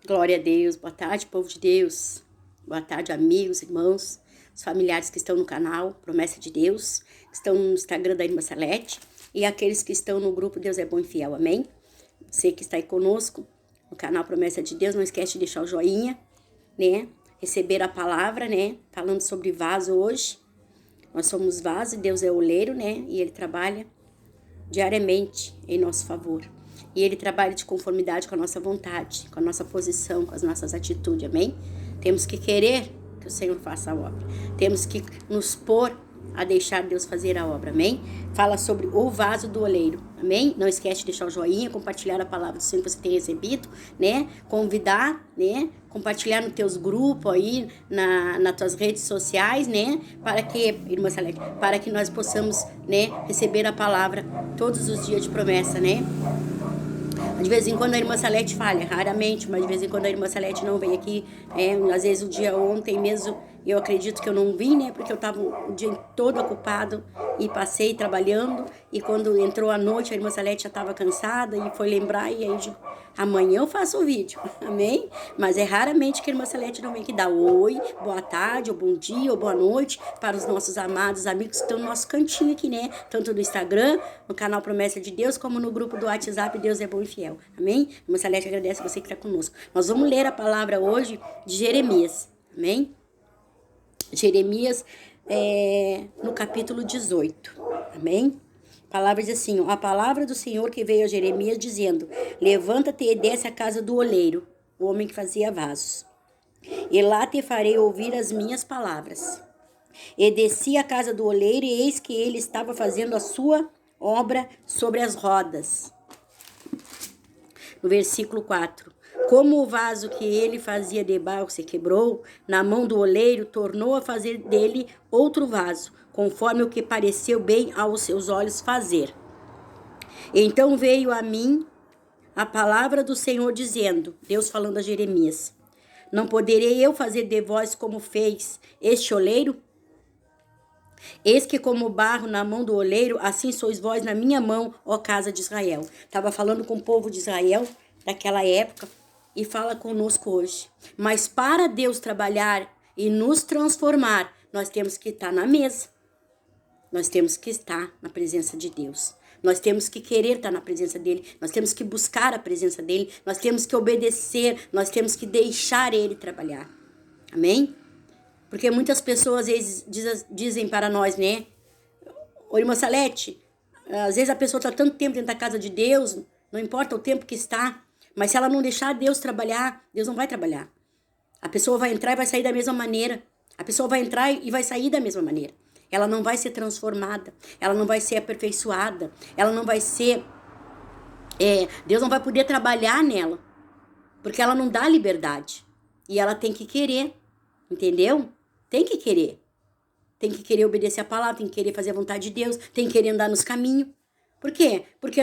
Glória a Deus, boa tarde, povo de Deus. Boa tarde, amigos, irmãos, os familiares que estão no canal Promessa de Deus, que estão no Instagram da Irmã Salete e aqueles que estão no grupo Deus é Bom e Fiel, amém? Você que está aí conosco no canal Promessa de Deus, não esquece de deixar o joinha, né? Receber a palavra, né? Falando sobre vaso hoje. Nós somos vaso e Deus é oleiro, né? E Ele trabalha diariamente em nosso favor. E Ele trabalha de conformidade com a nossa vontade, com a nossa posição, com as nossas atitudes, amém? Temos que querer que o Senhor faça a obra. Temos que nos pôr a deixar Deus fazer a obra, amém? Fala sobre o vaso do oleiro, amém? Não esquece de deixar o joinha, compartilhar a palavra do Senhor que você tem recebido, né? Convidar, né? Compartilhar nos teus grupos aí, nas tuas redes sociais, né? Para que, irmã Salete, para que nós possamos, né? Receber a palavra todos os dias de promessa, né? De vez em quando a irmã Salete falha, raramente, mas de vez em quando a irmã Salete não vem aqui. Às vezes o dia ontem mesmo, eu acredito que eu não vim, né? Porque eu estava o dia todo ocupado e passei trabalhando. E quando entrou a noite, a irmã Salete já estava cansada e foi lembrar. E aí, amanhã eu faço o vídeo, amém? Mas é raramente que a irmã Salete não vem aqui dar oi, boa tarde, ou bom dia, ou boa noite para os nossos amados amigos que estão no nosso cantinho aqui, né? Tanto no Instagram, no canal Promessa de Deus, como no grupo do WhatsApp Deus é Bom e Fiel, amém? A irmã Salete agradece você que está conosco. Nós vamos ler a palavra hoje de Jeremias, amém? Jeremias no capítulo 18, amém? A palavra diz assim, a palavra do Senhor que veio a Jeremias dizendo, levanta-te e desce à casa do oleiro, o homem que fazia vasos, e lá te farei ouvir as minhas palavras. E desci à casa do oleiro e eis que ele estava fazendo a sua obra sobre as rodas. No versículo 4. Como o vaso que ele fazia de barro se quebrou, na mão do oleiro tornou a fazer dele outro vaso, conforme o que pareceu bem aos seus olhos fazer. Então veio a mim a palavra do Senhor dizendo, Deus falando a Jeremias, não poderei eu fazer de vós como fez este oleiro? Eis que como barro na mão do oleiro, assim sois vós na minha mão, ó casa de Israel. Estava falando com o povo de Israel daquela época e fala conosco hoje. Mas para Deus trabalhar e nos transformar, nós temos que estar na mesa. Nós temos que estar na presença de Deus. Nós temos que querer estar na presença dele. Nós temos que buscar a presença dele. Nós temos que obedecer. Nós temos que deixar ele trabalhar. Amém? Porque muitas pessoas às vezes dizem para nós, né? Ô, irmã Salete, às vezes a pessoa está tanto tempo dentro da casa de Deus, não importa o tempo que está, mas se ela não deixar Deus trabalhar, Deus não vai trabalhar. A pessoa vai entrar e vai sair da mesma maneira. A pessoa vai entrar e vai sair da mesma maneira. Ela não vai ser transformada, ela não vai ser aperfeiçoada, ela não vai ser... Deus não vai poder trabalhar nela, porque ela não dá liberdade. E ela tem que querer, entendeu? Tem que querer. Tem que querer obedecer a palavra, tem que querer fazer a vontade de Deus, tem que querer andar nos caminhos. Por quê? Porque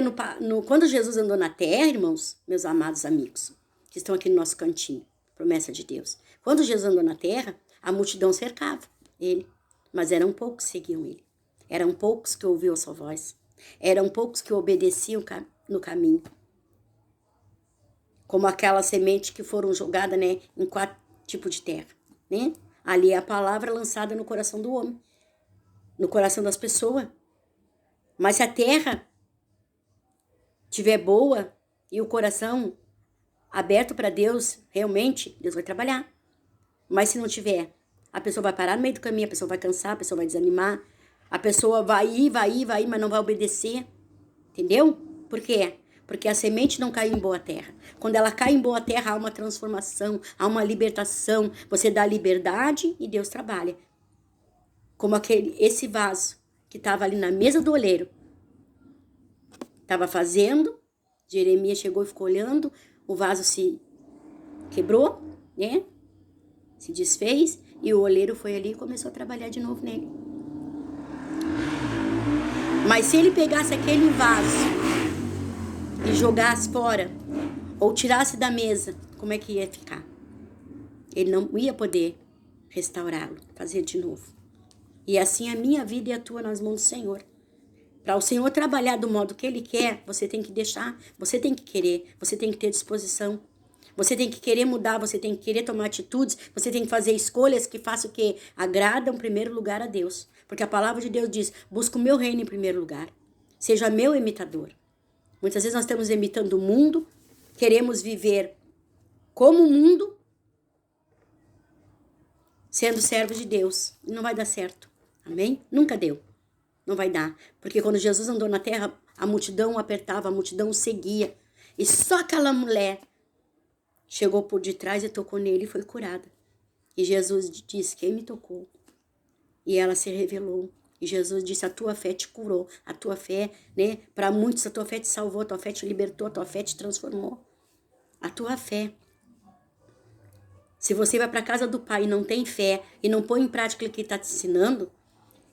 quando Jesus andou na terra, irmãos, meus amados amigos, que estão aqui no nosso cantinho, promessa de Deus. Quando Jesus andou na terra, a multidão cercava ele, mas eram poucos que seguiam ele. Eram poucos que ouviam a sua voz. Eram poucos que obedeciam no caminho. Como aquela semente que foram jogadas, né, em 4 tipos de terra, né? Ali é a palavra lançada no coração do homem, no coração das pessoas. Mas se a terra estiver boa e o coração aberto para Deus, realmente, Deus vai trabalhar. Mas se não tiver, a pessoa vai parar no meio do caminho, a pessoa vai cansar, a pessoa vai desanimar, a pessoa vai ir, mas não vai obedecer. Entendeu? Por quê? Porque a semente não cai em boa terra. Quando ela cai em boa terra, há uma transformação, há uma libertação. Você dá liberdade e Deus trabalha. Como esse vaso que estava ali na mesa do oleiro. Estava fazendo, Jeremias chegou e ficou olhando, o vaso se quebrou, né? Se desfez e o oleiro foi ali e começou a trabalhar de novo nele. Mas se ele pegasse aquele vaso e jogasse fora, ou tirasse da mesa, como é que ia ficar? Ele não ia poder restaurá-lo, fazer de novo. E assim a minha vida e a tua nas mãos do Senhor. Para o Senhor trabalhar do modo que Ele quer, você tem que deixar, você tem que querer, você tem que ter disposição. Você tem que querer mudar, você tem que querer tomar atitudes, você tem que fazer escolhas que façam o quê? Agradam em primeiro lugar a Deus. Porque a palavra de Deus diz, busca o meu reino em primeiro lugar. Seja meu imitador. Muitas vezes nós estamos imitando o mundo, queremos viver como o mundo, sendo servo de Deus. E não vai dar certo. Amém? Nunca deu. Não vai dar. Porque quando Jesus andou na terra, a multidão o apertava, a multidão o seguia. E só aquela mulher chegou por detrás e tocou nele e foi curada. E Jesus disse, quem me tocou? E ela se revelou. E Jesus disse, a tua fé te curou. A tua fé, né? Para muitos, a tua fé te salvou, a tua fé te libertou, a tua fé te transformou. A tua fé. Se você vai para a casa do Pai e não tem fé, e não põe em prática o que ele está te ensinando,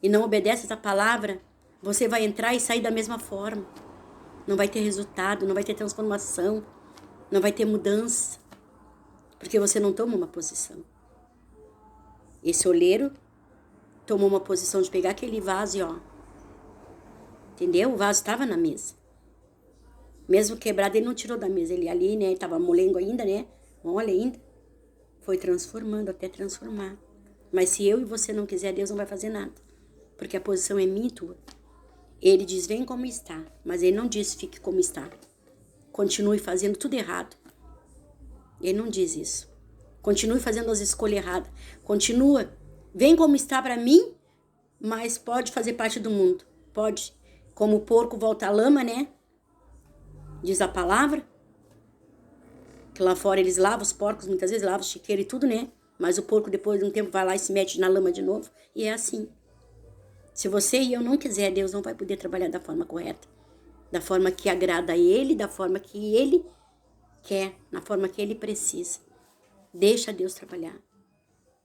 e não obedece essa palavra, você vai entrar e sair da mesma forma. Não vai ter resultado, não vai ter transformação, não vai ter mudança, porque você não toma uma posição. Esse oleiro tomou uma posição de pegar aquele vaso e ó, entendeu? O vaso estava na mesa. Mesmo quebrado, ele não tirou da mesa, ele ali, né, estava molengo ainda, né, mole ainda, foi transformando até transformar. Mas se eu e você não quiser, Deus não vai fazer nada, porque a posição é minha e tua. Ele diz, vem como está, mas ele não diz, fique como está. Continue fazendo tudo errado. Ele não diz isso. Continue fazendo as escolhas erradas. Continua, vem como está para mim, mas pode fazer parte do mundo. Pode, como o porco volta à lama, né? Diz a palavra. Que lá fora eles lavam, os porcos muitas vezes lavam o chiqueiro e tudo, né? Mas o porco depois de um tempo vai lá e se mete na lama de novo. E é assim. Se você e eu não quiser, Deus não vai poder trabalhar da forma correta. Da forma que agrada a Ele, da forma que Ele quer, na forma que Ele precisa. Deixa Deus trabalhar.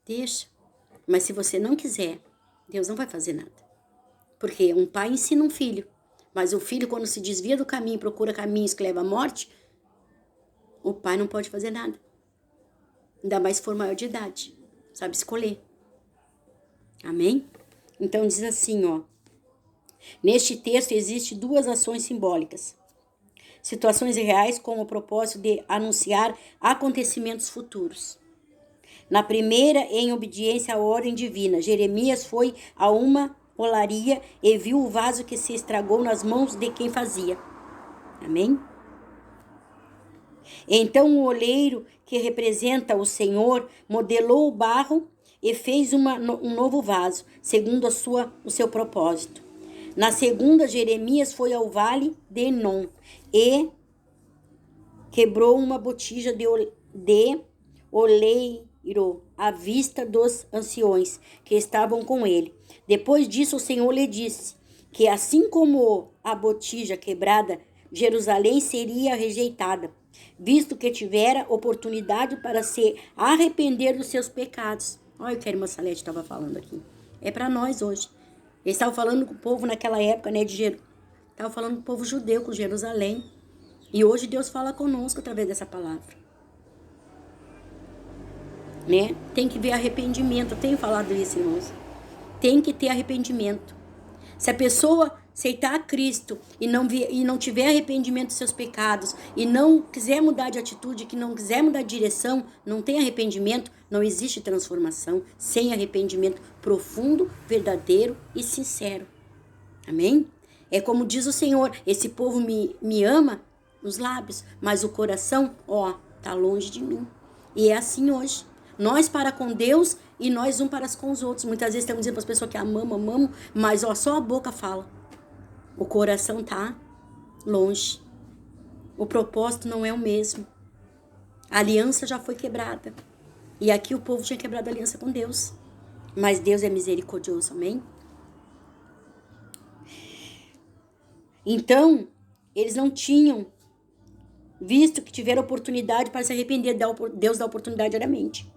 Deixa. Mas se você não quiser, Deus não vai fazer nada. Porque um pai ensina um filho. Mas o filho, quando se desvia do caminho, procura caminhos que levam à morte, o pai não pode fazer nada. Ainda mais se for maior de idade. Sabe escolher. Amém? Então diz assim, ó. Neste texto existem duas ações simbólicas. Situações reais com o propósito de anunciar acontecimentos futuros. Na primeira, em obediência à ordem divina, Jeremias foi a uma olaria e viu o vaso que se estragou nas mãos de quem fazia. Amém? Então o oleiro, que representa o Senhor, modelou o barro e fez um novo vaso, segundo o seu propósito. Na segunda, Jeremias foi ao vale de Enom e quebrou uma botija de oleiro à vista dos anciões que estavam com ele. Depois disso, o Senhor lhe disse que assim como a botija quebrada, Jerusalém seria rejeitada, visto que tivera oportunidade para se arrepender dos seus pecados. Olha o que a irmã Salete estava falando aqui. É para nós hoje. Eles estavam falando com o povo naquela época, né, estavam falando com o povo judeu, com Jerusalém. E hoje Deus fala conosco através dessa palavra. Né? Tem que ver arrependimento. Eu tenho falado isso, irmãos. Tem que ter arrependimento. Se a pessoa aceitar a Cristo e não tiver arrependimento dos seus pecados, e não quiser mudar de atitude, que não quiser mudar de direção, não tem arrependimento, não existe transformação sem arrependimento profundo, verdadeiro e sincero. Amém? É como diz o Senhor, esse povo me ama nos lábios, mas o coração, ó, tá longe de mim. E é assim hoje. Nós para com Deus e nós um para com os outros. Muitas vezes estamos dizendo para as pessoas que amamos, mas ó, só a boca fala. O coração tá longe. O propósito não é o mesmo. A aliança já foi quebrada. E aqui o povo tinha quebrado a aliança com Deus. Mas Deus é misericordioso, amém? Então, eles não tinham visto que tiveram oportunidade para se arrepender. Deus dá oportunidade diariamente.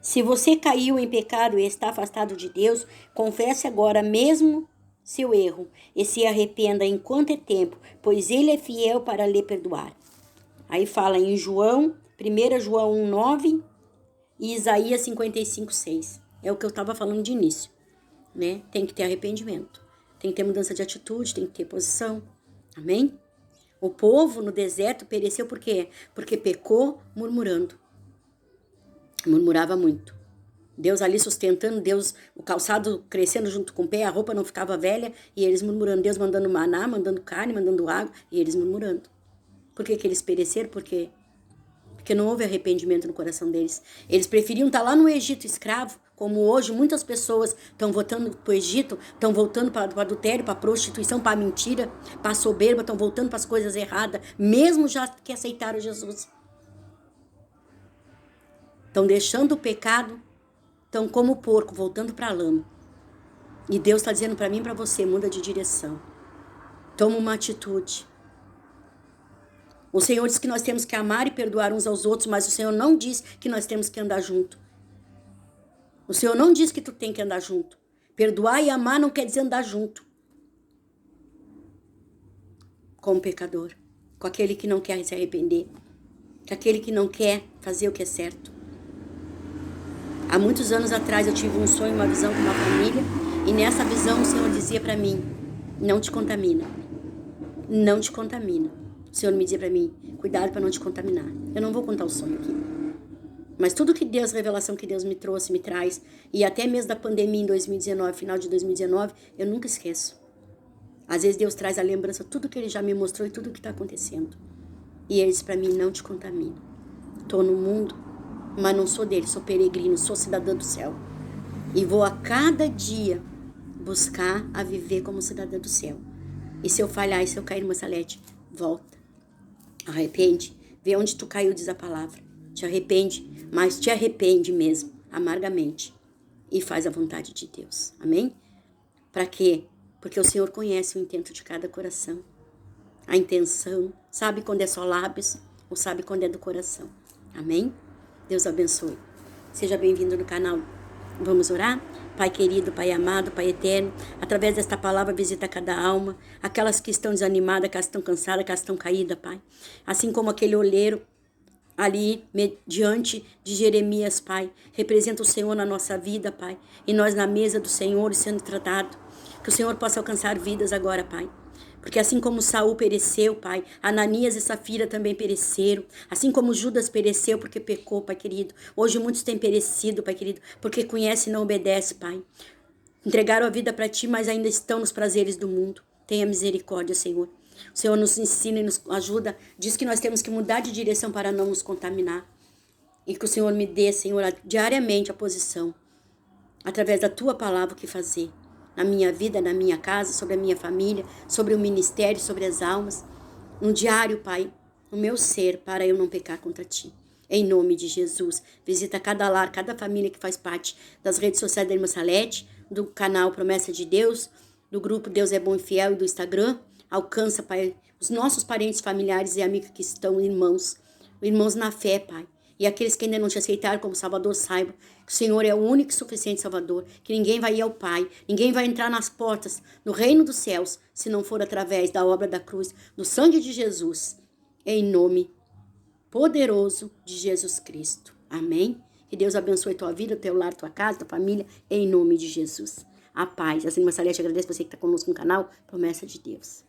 Se você caiu em pecado e está afastado de Deus, confesse agora mesmo seu erro e se arrependa enquanto é tempo, pois Ele é fiel para lhe perdoar. Aí fala em João, 1 João 1,9 e Isaías 55,6. É o que eu estava falando de início, né? Tem que ter arrependimento, tem que ter mudança de atitude, tem que ter posição. Amém? O povo no deserto pereceu por quê? Porque pecou murmurando. Murmurava muito. Deus ali sustentando, Deus, o calçado crescendo junto com o pé, a roupa não ficava velha, e eles murmurando, Deus mandando maná, mandando carne, mandando água, e eles murmurando. Por que eles pereceram? Porque não houve arrependimento no coração deles. Eles preferiam estar lá no Egito escravo, como hoje muitas pessoas estão voltando para o Egito, estão voltando para o adultério, para a prostituição, para a mentira, para a soberba, estão voltando para as coisas erradas, mesmo já que aceitaram Jesus. Estão deixando o pecado, estão como o porco, voltando para a lama. E Deus está dizendo para mim e para você, muda de direção. Toma uma atitude. O Senhor diz que nós temos que amar e perdoar uns aos outros, mas o Senhor não diz que nós temos que andar junto. O Senhor não diz que tu tem que andar junto. Perdoar e amar não quer dizer andar junto. Com o pecador, com aquele que não quer se arrepender, com aquele que não quer fazer o que é certo. Há muitos anos atrás eu tive um sonho, uma visão com uma família, e nessa visão o Senhor dizia para mim, não te contamina, não te contamina. O Senhor me dizia para mim, cuidado para não te contaminar. Eu não vou contar o sonho aqui. Mas tudo que Deus, revelação que Deus me trouxe, me traz, e até mesmo da pandemia em 2019, final de 2019, eu nunca esqueço. Às vezes Deus traz a lembrança, tudo que Ele já me mostrou e tudo o que está acontecendo. E Ele diz para mim, não te contamina. Estou no mundo, mas não sou dele, sou peregrino, sou cidadã do céu. E vou a cada dia buscar a viver como cidadã do céu. E se eu falhar, e se eu cair numa salete, volta. Arrepende, vê onde tu caiu, diz a palavra. Te arrepende, mas te arrepende mesmo, amargamente. E faz a vontade de Deus. Amém? Para quê? Porque o Senhor conhece o intento de cada coração. A intenção, sabe quando é só lábios ou sabe quando é do coração. Amém? Deus abençoe. Seja bem-vindo no canal. Vamos orar? Pai querido, Pai amado, Pai eterno, através desta palavra visita cada alma, aquelas que estão desanimadas, que estão cansadas, que estão caídas, Pai. Assim como aquele oleiro ali, diante de Jeremias, Pai, representa o Senhor na nossa vida, Pai, e nós na mesa do Senhor sendo tratado. Que o Senhor possa alcançar vidas agora, Pai. Porque assim como Saul pereceu, Pai, Ananias e Safira também pereceram. Assim como Judas pereceu porque pecou, Pai querido. Hoje muitos têm perecido, Pai querido, porque conhece e não obedece, Pai. Entregaram a vida para Ti, mas ainda estão nos prazeres do mundo. Tenha misericórdia, Senhor. O Senhor nos ensina e nos ajuda. Diz que nós temos que mudar de direção para não nos contaminar. E que o Senhor me dê, Senhor, diariamente a posição. Através da Tua palavra, o que fazer. Na minha vida, na minha casa, sobre a minha família, sobre o ministério, sobre as almas. No diário, Pai, no meu ser, para eu não pecar contra Ti. Em nome de Jesus, visita cada lar, cada família que faz parte das redes sociais da Irmã Salete, do canal Promessa de Deus, do grupo Deus é Bom e Fiel e do Instagram. Alcança, Pai, os nossos parentes, familiares e amigos que estão irmãos na fé, Pai. E aqueles que ainda não te aceitaram como Salvador, saibam que o Senhor é o único e suficiente Salvador, que ninguém vai ir ao Pai, ninguém vai entrar nas portas no reino dos céus, se não for através da obra da cruz, do sangue de Jesus, em nome poderoso de Jesus Cristo. Amém? Que Deus abençoe tua vida, teu lar, tua casa, tua família, em nome de Jesus. A paz. Assim, Irmã Salete, agradeço você que está conosco no canal, Promessa de Deus.